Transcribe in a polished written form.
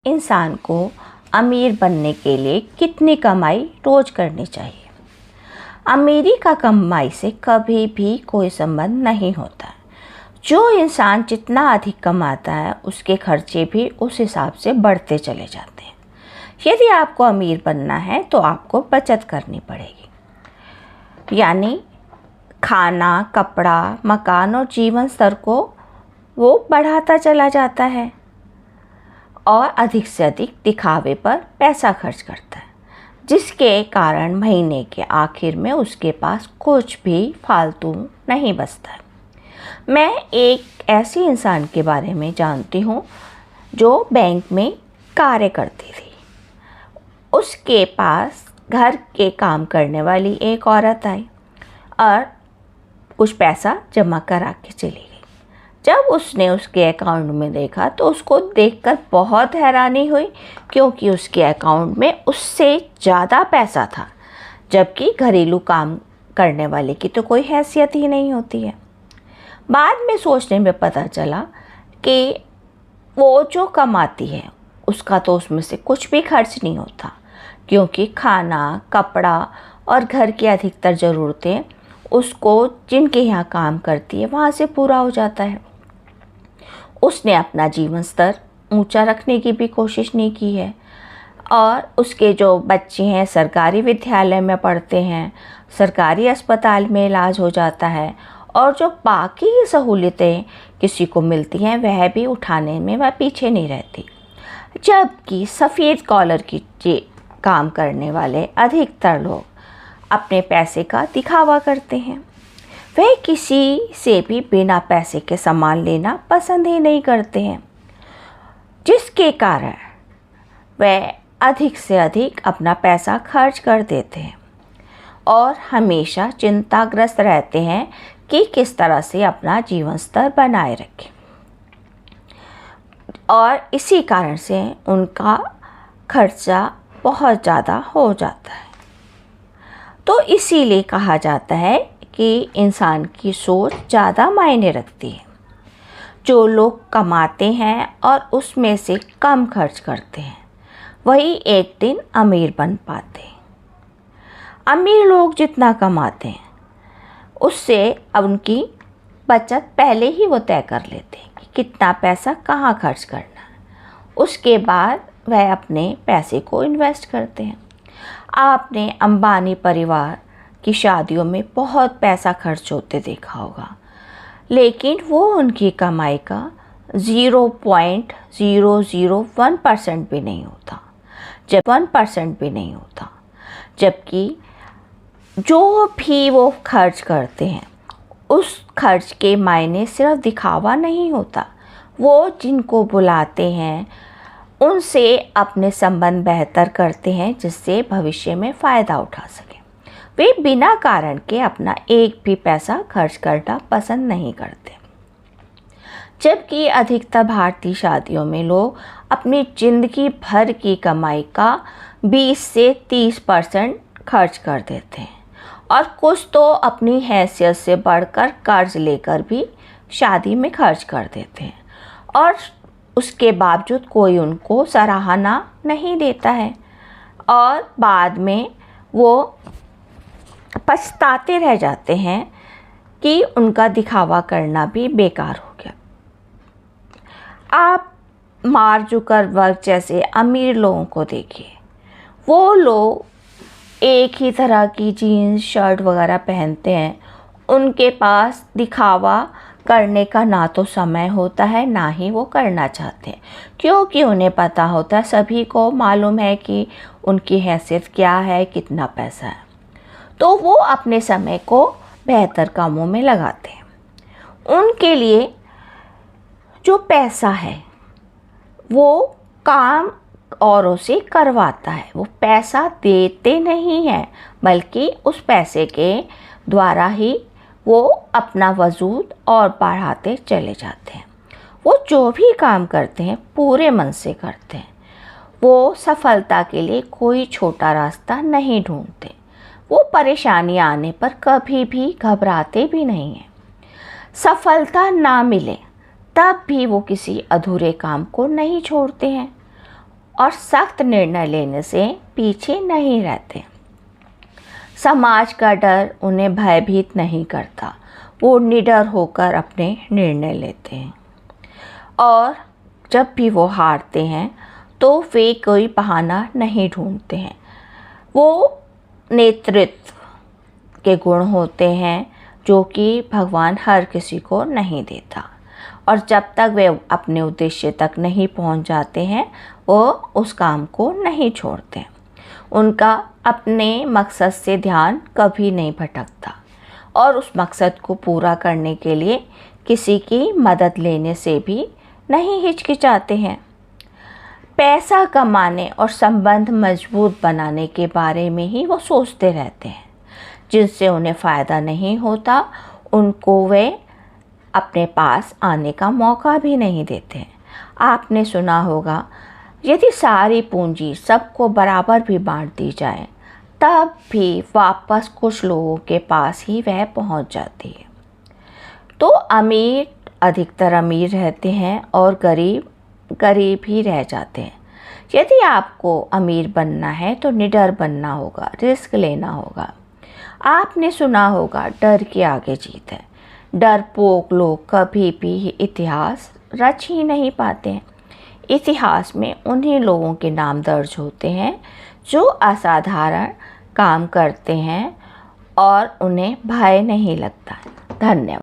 इंसान को अमीर बनने के लिए कितनी कमाई रोज करनी चाहिए। अमीरी का कमाई से कभी भी कोई संबंध नहीं होता। जो इंसान जितना अधिक कमाता है उसके खर्चे भी उस हिसाब से बढ़ते चले जाते हैं। यदि आपको अमीर बनना है तो आपको बचत करनी पड़ेगी, यानी खाना, कपड़ा, मकान और जीवन स्तर को वो बढ़ाता चला जाता है और अधिक से अधिक दिखावे पर पैसा खर्च करता है, जिसके कारण महीने के आखिर में उसके पास कुछ भी फालतू नहीं बचता है। मैं एक ऐसे इंसान के बारे में जानती हूँ जो बैंक में कार्य करती थी। उसके पास घर के काम करने वाली एक औरत आई और कुछ पैसा जमा करा के चली गई। जब उसने उसके अकाउंट में देखा तो उसको देखकर बहुत हैरानी हुई, क्योंकि उसके अकाउंट में उससे ज़्यादा पैसा था, जबकि घरेलू काम करने वाले की तो कोई हैसियत ही नहीं होती है। बाद में सोचने में पता चला कि वो जो कमाती है उसका तो उसमें से कुछ भी खर्च नहीं होता, क्योंकि खाना, कपड़ा और घर की अधिकतर ज़रूरतें उसको जिनके यहाँ काम करती है वहाँ से पूरा हो जाता है। उसने अपना जीवन स्तर ऊंचा रखने की भी कोशिश नहीं की है और उसके जो बच्चे हैं सरकारी विद्यालय में पढ़ते हैं, सरकारी अस्पताल में इलाज हो जाता है और जो बाकी सहूलियतें किसी को मिलती हैं वह भी उठाने में वह पीछे नहीं रहती। जबकि सफ़ेद कॉलर की काम करने वाले अधिकतर लोग अपने पैसे का दिखावा करते हैं। वह किसी से भी बिना पैसे के सामान लेना पसंद ही नहीं करते हैं, जिसके कारण वह अधिक से अधिक अपना पैसा खर्च कर देते हैं और हमेशा चिंताग्रस्त रहते हैं कि किस तरह से अपना जीवन स्तर बनाए रखें, और इसी कारण से उनका खर्चा बहुत ज़्यादा हो जाता है। तो इसीलिए कहा जाता है कि इंसान की सोच ज़्यादा मायने रखती है। जो लोग कमाते हैं और उसमें से कम खर्च करते हैं वही एक दिन अमीर बन पाते हैं। अमीर लोग जितना कमाते हैं उससे अब उनकी बचत पहले ही वो तय कर लेते हैं कि कितना पैसा कहाँ खर्च करना है। उसके बाद वह अपने पैसे को इन्वेस्ट करते हैं। आपने अंबानी परिवार की शादियों में बहुत पैसा खर्च होते देखा होगा, लेकिन वो उनकी कमाई का 0.001% भी नहीं होता, जब 1% भी नहीं होता। जबकि जो भी वो खर्च करते हैं उस खर्च के मायने सिर्फ दिखावा नहीं होता। वो जिनको बुलाते हैं उनसे अपने संबंध बेहतर करते हैं, जिससे भविष्य में फ़ायदा उठा सकें। वे बिना कारण के अपना एक भी पैसा खर्च करना पसंद नहीं करते। जबकि अधिकतर भारतीय शादियों में लोग अपनी ज़िंदगी भर की कमाई का 20 से 30% खर्च कर देते हैं और कुछ तो अपनी हैसियत से बढ़कर कर्ज लेकर भी शादी में खर्च कर देते हैं और उसके बावजूद कोई उनको सराहना नहीं देता है और बाद में वो पछताते रह जाते हैं कि उनका दिखावा करना भी बेकार हो गया। आप मार्क जुकरबर्ग जैसे अमीर लोगों को देखिए, वो लोग एक ही तरह की जीन्स, शर्ट वगैरह पहनते हैं। उनके पास दिखावा करने का ना तो समय होता है ना ही वो करना चाहते हैं, क्योंकि उन्हें पता होता है, सभी को मालूम है कि उनकी हैसियत क्या है, कितना पैसा है। तो वो अपने समय को बेहतर कामों में लगाते हैं। उनके लिए जो पैसा है वो काम औरों से करवाता है, वो पैसा देते नहीं हैं, बल्कि उस पैसे के द्वारा ही वो अपना वजूद और बढ़ाते चले जाते हैं। वो जो भी काम करते हैं पूरे मन से करते हैं। वो सफलता के लिए कोई छोटा रास्ता नहीं ढूंढते। वो परेशानियां आने पर कभी भी घबराते भी नहीं हैं। सफलता ना मिले तब भी वो किसी अधूरे काम को नहीं छोड़ते हैं और सख्त निर्णय लेने से पीछे नहीं रहते। समाज का डर उन्हें भयभीत नहीं करता, वो निडर होकर अपने निर्णय लेते हैं। और जब भी वो हारते हैं तो वे कोई बहाना नहीं ढूंढते हैं। वो नेतृत्व के गुण होते हैं जो कि भगवान हर किसी को नहीं देता, और जब तक वे अपने उद्देश्य तक नहीं पहुंच जाते हैं वो उस काम को नहीं छोड़ते। उनका अपने मकसद से ध्यान कभी नहीं भटकता और उस मकसद को पूरा करने के लिए किसी की मदद लेने से भी नहीं हिचकिचाते हैं। पैसा कमाने और संबंध मजबूत बनाने के बारे में ही वो सोचते रहते हैं। जिनसे उन्हें फ़ायदा नहीं होता उनको वे अपने पास आने का मौका भी नहीं देते हैं। आपने सुना होगा, यदि सारी पूंजी सबको बराबर भी बांट दी जाए तब भी वापस कुछ लोगों के पास ही वह पहुंच जाती है। तो अमीर अधिकतर अमीर रहते हैं और गरीब गरीब ही रह जाते हैं। यदि आपको अमीर बनना है तो निडर बनना होगा, रिस्क लेना होगा। आपने सुना होगा, डर के आगे जीत है। डरपोक लोग कभी भी इतिहास रच ही नहीं पाते हैं। इतिहास में उन्हीं लोगों के नाम दर्ज होते हैं जो असाधारण काम करते हैं और उन्हें भय नहीं लगता। धन्यवाद।